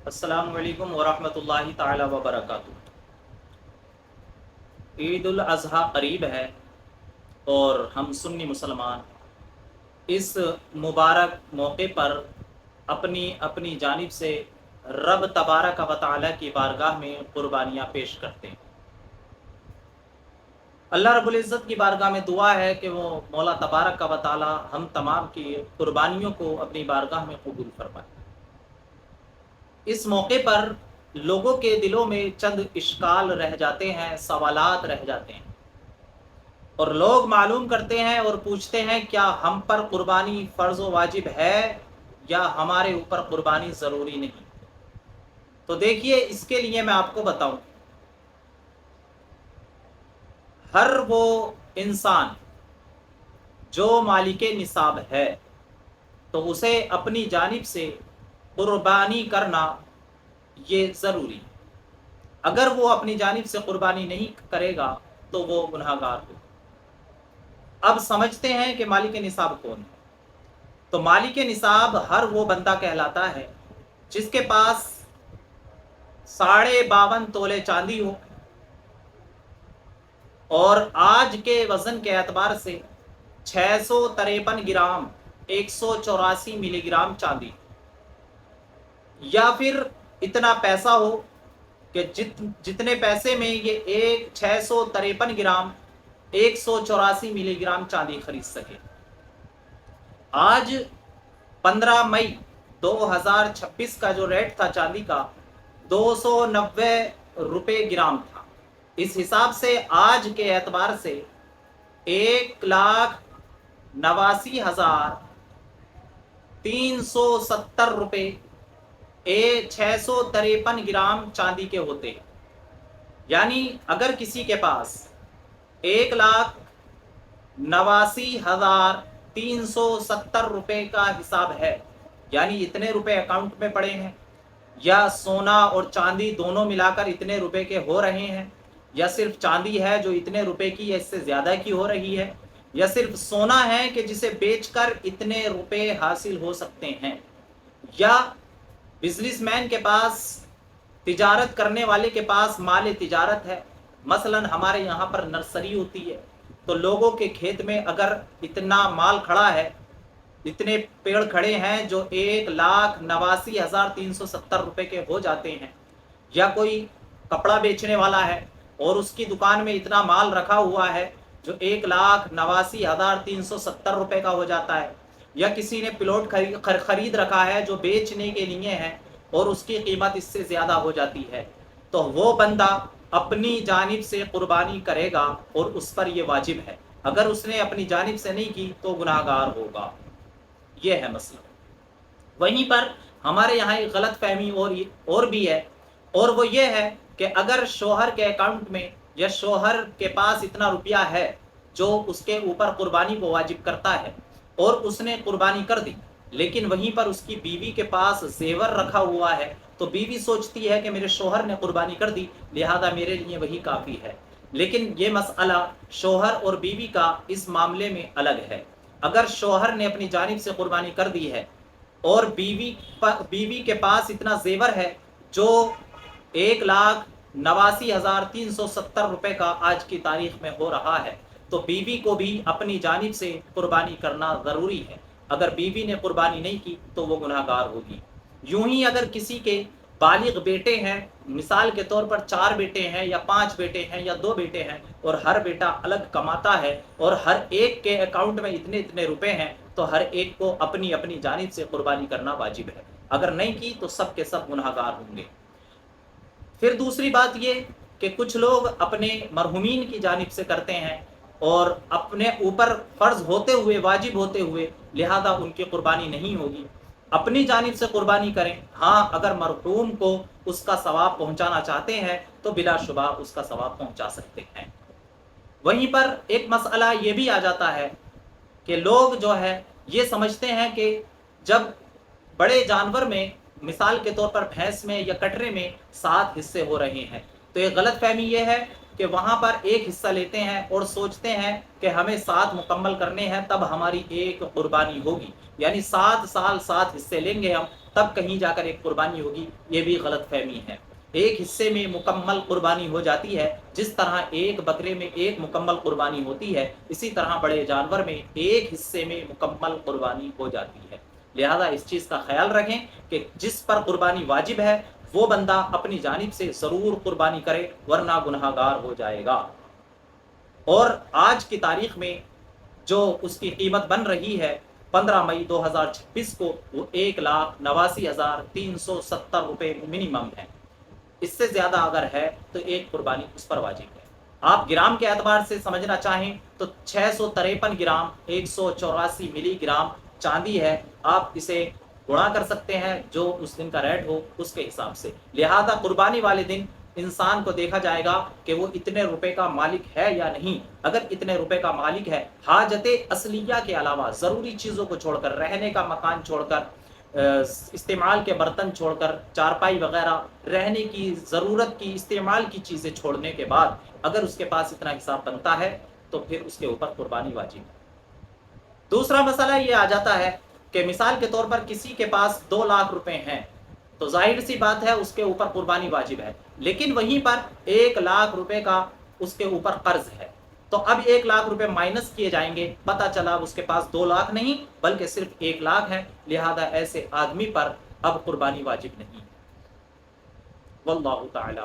अस्सलाम वालेकुम वरहमतुल्लाहि ताला वबरकातुहू। ईद उल अज़हा करीब है और हम सुन्नी मुसलमान इस मुबारक मौके पर अपनी अपनी जानिब से रब तबारक व तआला की बारगाह में कुर्बानियाँ पेश करते हैं। अल्लाह रब्बुल इज़्ज़त की बारगाह में दुआ है कि वो मौला तबारक व तआला हम तमाम की कुर्बानियों को अपनी बारगाह में कबूल फरमाए। इस मौके पर लोगों के दिलों में चंद इश्काल रह जाते हैं, सवालात रह जाते हैं और लोग मालूम करते हैं और पूछते हैं क्या हम पर कुर्बानी फ़र्ज़ व वाजिब है या हमारे ऊपर कुर्बानी ज़रूरी नहीं। तो देखिए, इसके लिए मैं आपको बताऊं, हर वो इंसान जो मालिके निसाब है तो उसे अपनी जानिब से कुर्बानी करना ये ज़रूरी। अगर वो अपनी जानिब से कुर्बानी नहीं करेगा तो वो गुनहगार होगा। अब समझते हैं कि मालिक निसाब कौन है। तो मालिक निसाब हर वो बंदा कहलाता है जिसके पास 52.5 तोले चांदी हो और आज के वजन के एतबार से 653 ग्राम 184 मिलीग्राम चांदी, या फिर इतना पैसा हो कि जितने पैसे में ये 653 ग्राम 184 मिलीग्राम चांदी खरीद सके। आज 15 मई 2026 का जो रेट था चांदी का 290 रुपये ग्राम था। इस हिसाब से आज के एतबार से 1,89,370 रुपये 653 ग्राम चांदी के होते हैं। यानी अगर किसी के पास 1,89,370 रुपये का हिसाब है, यानी इतने रुपए अकाउंट में पड़े हैं, या सोना और चांदी दोनों मिलाकर इतने रुपए के हो रहे हैं, या सिर्फ चांदी है जो इतने रुपए की या इससे ज़्यादा की हो रही है, या सिर्फ सोना है कि जिसे बेचकर इतने रुपए हासिल हो सकते हैं, या बिजनेसमैन के पास, तिजारत करने वाले के पास माल तिजारत है। मसलन हमारे यहाँ पर नर्सरी होती है, तो लोगों के खेत में अगर इतना माल खड़ा है, इतने पेड़ खड़े हैं जो 1,89,370 रुपये के हो जाते हैं, या कोई कपड़ा बेचने वाला है और उसकी दुकान में इतना माल रखा हुआ है जो 1,89,370 रुपये का हो जाता है, या किसी ने प्लॉट खरीद रखा है जो बेचने के लिए है और उसकी कीमत इससे ज़्यादा हो जाती है, तो वो बंदा अपनी जानिब से कुर्बानी करेगा और उस पर ये वाजिब है। अगर उसने अपनी जानिब से नहीं की तो गुनाहगार होगा। ये है मसला। वहीं पर हमारे यहाँ एक गलत फहमी और भी है, और वो ये है कि अगर शोहर के अकाउंट में या शोहर के पास इतना रुपया है जो उसके ऊपर कुर्बानी को वाजिब करता है और उसने कुर्बानी कर दी, लेकिन वहीं पर उसकी बीवी के पास जेवर रखा हुआ है, तो बीवी सोचती है कि मेरे शोहर ने कुर्बानी कर दी लिहाजा मेरे लिए वही काफ़ी है। लेकिन ये मसला शोहर और बीवी का इस मामले में अलग है। अगर शोहर ने अपनी जानिब से कुर्बानी कर दी है और बीवी के पास इतना जेवर है जो 1,89,370 रुपये का आज की तारीख में हो रहा है, तो बीवी को भी अपनी जानिब से कुर्बानी करना ज़रूरी है। अगर बीवी ने कुर्बानी नहीं की तो वो गुनाहगार होगी। यूं ही अगर किसी के बालिग बेटे हैं, मिसाल के तौर पर 4 बेटे हैं या 5 बेटे हैं या 2 बेटे हैं, और हर बेटा अलग कमाता है और हर एक के अकाउंट में इतने इतने रुपए हैं, तो हर एक को अपनी अपनी जानिब से कुर्बानी करना वाजिब है। अगर नहीं की तो सब के सब गुनाहगार होंगे। फिर दूसरी बात ये कि कुछ लोग अपने मरहुमीन की जानिब से करते हैं और अपने ऊपर फ़र्ज होते हुए, वाजिब होते हुए, लिहाजा उनकी कुर्बानी नहीं होगी। अपनी जानिब से कुर्बानी करें। हाँ, अगर मरहूम को उसका सवाब पहुंचाना चाहते हैं तो बिलाशुबा उसका सवाब पहुंचा सकते हैं। वहीं पर एक मसला ये भी आ जाता है कि लोग जो है ये समझते हैं कि जब बड़े जानवर में, मिसाल के तौर पर भैंस में या कटरे में 7 हिस्से हो रहे हैं, तो ये गलत फहमी ये है کہ وہاں پر ایک حصہ لیتے ہیں اور سوچتے ہیں کہ ہمیں 7 مکمل کرنے ہیں تب ہماری ایک قربانی ہوگی، یعنی 7 سال 7 حصے لیں گے ہم تب کہیں جا کر ایک قربانی ہوگی، یہ بھی غلط فہمی ہے۔ ایک حصے میں مکمل قربانی ہو جاتی ہے، جس طرح ایک بکرے میں ایک مکمل قربانی ہوتی ہے، اسی طرح بڑے جانور میں ایک حصے میں مکمل قربانی ہو جاتی ہے۔ لہذا اس چیز کا خیال رکھیں کہ جس پر قربانی واجب ہے وہ بندہ اپنی جانب سے ضرور قربانی کرے، ورنہ گنہگار ہو جائے گا۔ اور آج کی تاریخ میں جو اس کی قیمت بن رہی ہے 15 مئی 2026 کو، وہ 1,89,370 روپے منیمم ہے۔ اس سے زیادہ اگر ہے تو ایک قربانی اس پر واجب ہے۔ آپ گرام کے اعتبار سے سمجھنا چاہیں تو 653 گرام 184 ملی گرام چاندی ہے، آپ اسے گنا کر سکتے ہیں جو اس دن کا ریٹ ہو اس کے حساب سے۔ لہذا قربانی والے دن انسان کو دیکھا جائے گا کہ وہ اتنے روپے کا مالک ہے یا نہیں۔ اگر اتنے روپے کا مالک ہے، حاجت اصلیہ کے علاوہ ضروری چیزوں کو چھوڑ کر، رہنے کا مکان چھوڑ کر، استعمال کے برتن چھوڑ کر، چارپائی وغیرہ، رہنے کی ضرورت کی استعمال کی چیزیں چھوڑنے کے بعد اگر اس کے پاس اتنا حساب بنتا ہے تو پھر اس کے اوپر قربانی واجب ہے۔ دوسرا مسئلہ یہ آ جاتا ہے کہ مثال کے طور پر کسی کے پاس 2 لاکھ روپے ہیں تو ظاہر سی بات ہے اس کے اوپر قربانی واجب ہے، لیکن وہیں پر 1 لاکھ روپے کا اس کے اوپر قرض ہے، تو اب 1 لاکھ روپے مائنس کیے جائیں گے، پتہ چلا اس کے پاس 2 لاکھ نہیں بلکہ صرف 1 لاکھ ہے، لہذا ایسے آدمی پر اب قربانی واجب نہیں۔ واللہ تعالی